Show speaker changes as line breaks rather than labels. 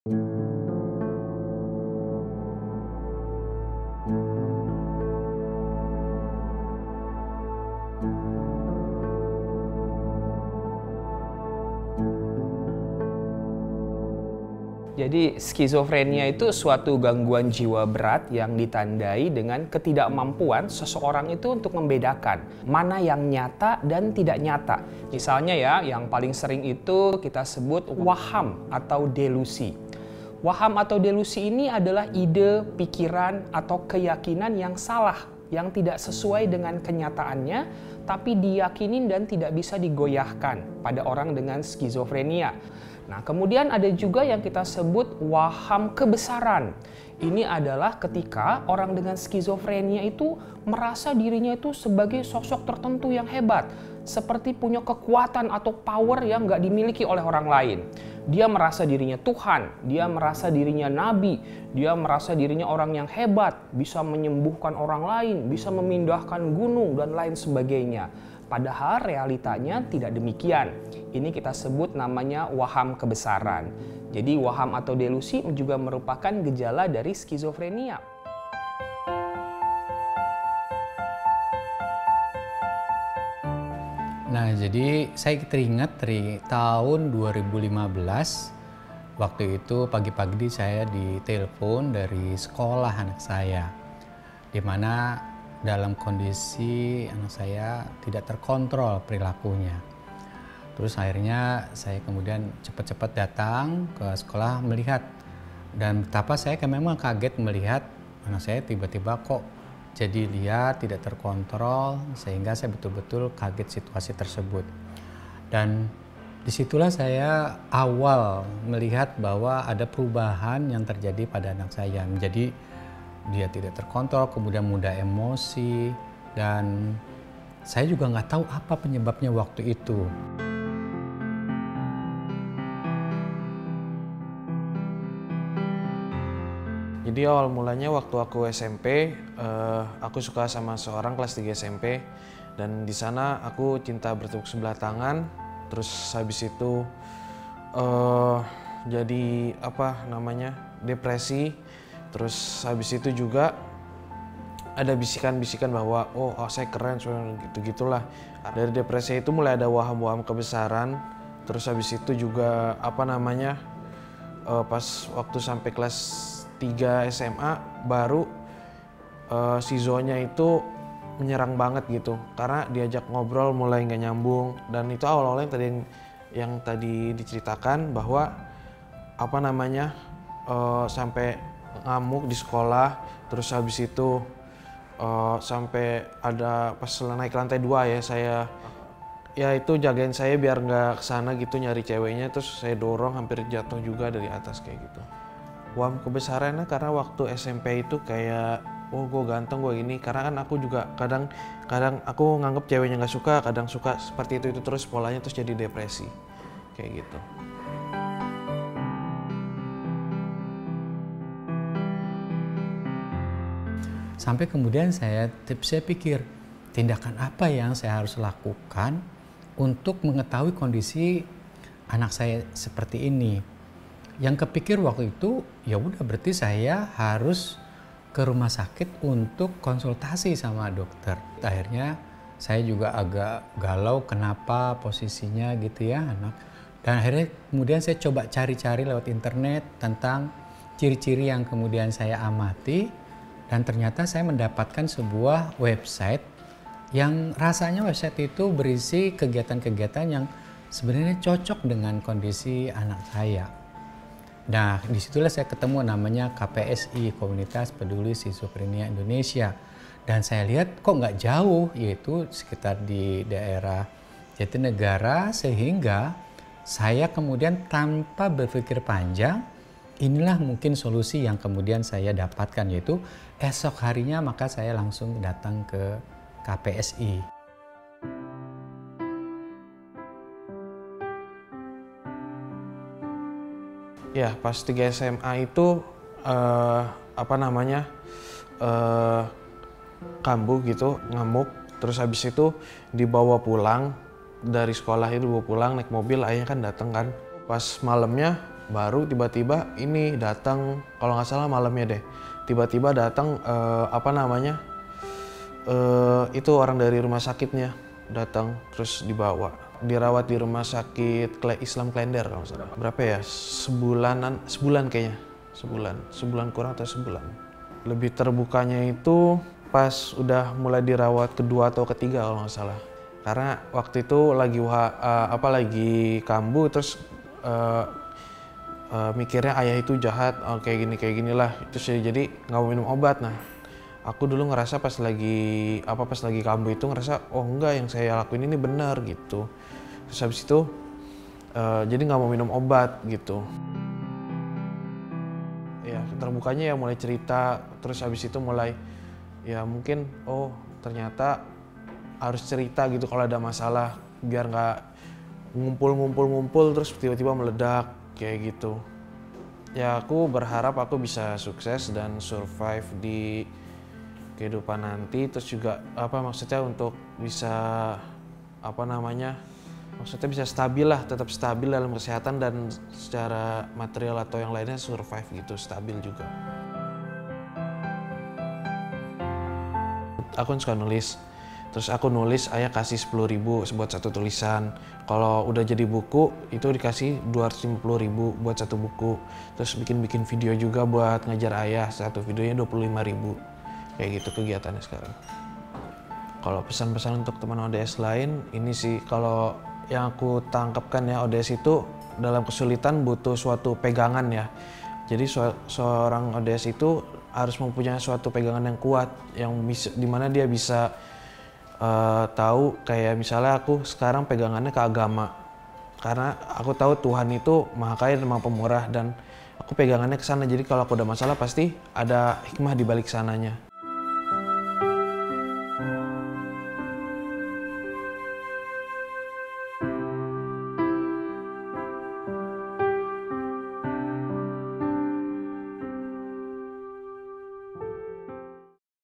Jadi skizofrenia itu suatu gangguan jiwa berat yang ditandai dengan ketidakmampuan seseorang itu untuk membedakan mana yang nyata dan tidak nyata. Misalnya ya, yang paling sering itu kita sebut waham atau delusi. Waham atau delusi ini adalah ide, pikiran, atau keyakinan yang salah, yang tidak sesuai dengan kenyataannya, tapi diyakinin dan tidak bisa digoyahkan pada orang dengan skizofrenia. Nah, kemudian ada juga yang kita sebut waham kebesaran. Ini adalah ketika orang dengan skizofrenia itu merasa dirinya itu sebagai sosok tertentu yang hebat, seperti punya kekuatan atau power yang nggak dimiliki oleh orang lain. Dia merasa dirinya Tuhan, dia merasa dirinya nabi, dia merasa dirinya orang yang hebat, bisa menyembuhkan orang lain, bisa memindahkan gunung, dan lain sebagainya. Padahal realitanya tidak demikian. Ini kita sebut namanya waham kebesaran. Jadi waham atau delusi juga merupakan gejala dari skizofrenia.
Nah, jadi saya teringat dari tahun 2015, waktu itu pagi-pagi saya ditelepon dari sekolah anak saya, di mana dalam kondisi anak saya tidak terkontrol perilakunya. Terus akhirnya saya kemudian cepat-cepat datang ke sekolah melihat, dan betapa saya memang kaget melihat anak saya tiba-tiba kok jadi dia tidak terkontrol, sehingga saya betul-betul kaget situasi tersebut. Dan disitulah saya awal melihat bahwa ada perubahan yang terjadi pada anak saya. Menjadi dia tidak terkontrol, kemudian mudah emosi, dan saya juga nggak tahu apa penyebabnya waktu itu.
Jadi awal mulanya waktu aku SMP, aku suka sama seorang kelas 3 SMP, dan di sana aku cinta bertepuk sebelah tangan. Terus habis itu jadi depresi. Terus habis itu juga ada bisikan-bisikan bahwa oh saya keren, gitu-gitulah. Dari depresi itu mulai ada waham-waham kebesaran. Terus habis itu juga pas waktu sampai kelas 3 SMA baru schizonya itu menyerang banget gitu. Karena diajak ngobrol mulai nggak nyambung, dan itu awal-awalnya yang tadi diceritakan bahwa sampai ngamuk di sekolah. Terus habis itu sampai ada pas naik lantai 2 ya, saya ya itu jagain saya biar nggak kesana gitu nyari ceweknya. Terus saya dorong hampir jatuh juga dari atas kayak gitu. Waham kebesarannya karena waktu SMP itu kayak oh gue ganteng, gue gini. Karena kan aku juga kadang aku nganggep ceweknya nggak suka, kadang suka, seperti itu terus polanya, terus jadi depresi kayak gitu.
Sampai kemudian saya pikir, tindakan apa yang saya harus lakukan untuk mengetahui kondisi anak saya seperti ini. Yang kepikir waktu itu, ya udah berarti saya harus ke rumah sakit untuk konsultasi sama dokter. Akhirnya saya juga agak galau kenapa posisinya gitu ya anak. Dan akhirnya kemudian saya coba cari-cari lewat internet tentang ciri-ciri yang kemudian saya amati. Dan ternyata saya mendapatkan sebuah website yang rasanya website itu berisi kegiatan-kegiatan yang sebenarnya cocok dengan kondisi anak saya. Nah, disitulah saya ketemu namanya KPSI, Komunitas Peduli Skizofrenia Indonesia. Dan saya lihat kok nggak jauh, yaitu sekitar di daerah Jatinegara, sehingga saya kemudian tanpa berpikir panjang, inilah mungkin solusi yang kemudian saya dapatkan, yaitu esok harinya maka saya langsung datang ke KPSI.
Ya pas 3 SMA itu kambuh gitu, ngamuk. Terus habis itu dibawa pulang dari sekolah, itu dibawa pulang naik mobil, ayahnya kan datang kan. Pas malamnya Baru tiba-tiba ini datang, kalau nggak salah malamnya deh, tiba-tiba datang itu orang dari rumah sakitnya datang, terus dirawat di rumah sakit Islam Klender kalau nggak salah. Berapa ya, sebulan kayaknya, sebulan kurang atau sebulan. Lebih terbukanya itu pas udah mulai dirawat kedua atau ketiga kalau nggak salah. Karena waktu itu lagi kambuh, terus mikirnya ayah itu jahat, kayak gini lah, terus jadi nggak mau minum obat. Nah, aku dulu ngerasa pas lagi kambuh itu ngerasa, oh enggak, yang saya lakuin ini benar gitu. Terus habis itu jadi nggak mau minum obat gitu. Ya terbukanya ya mulai cerita, terus habis itu mulai ya mungkin ternyata harus cerita gitu kalau ada masalah, biar nggak ngumpul terus tiba-tiba meledak kayak gitu. Ya aku berharap aku bisa sukses dan survive di kehidupan nanti, terus juga maksudnya untuk bisa maksudnya bisa stabil lah, tetap stabil dalam kesehatan dan secara material atau yang lainnya survive gitu, stabil juga. Aku suka nulis, terus aku nulis, ayah kasih 10.000 buat satu tulisan. Kalau udah jadi buku itu dikasih 250.000 buat satu buku. Terus bikin video juga buat ngajar ayah, satu videonya 25.000. Kayak gitu kegiatannya sekarang. Kalau pesan-pesan untuk teman ODS lain, ini sih kalau yang aku tangkapkan ya, ODS itu dalam kesulitan butuh suatu pegangan ya. Jadi seorang ODS itu harus mempunyai suatu pegangan yang kuat, yang dimana dia bisa tahu, kayak misalnya aku sekarang pegangannya ke agama, karena aku tahu Tuhan itu Maha Kaya dan Maha Pemurah, dan aku pegangannya ke sana. Jadi kalau aku ada masalah pasti ada hikmah di balik sananya.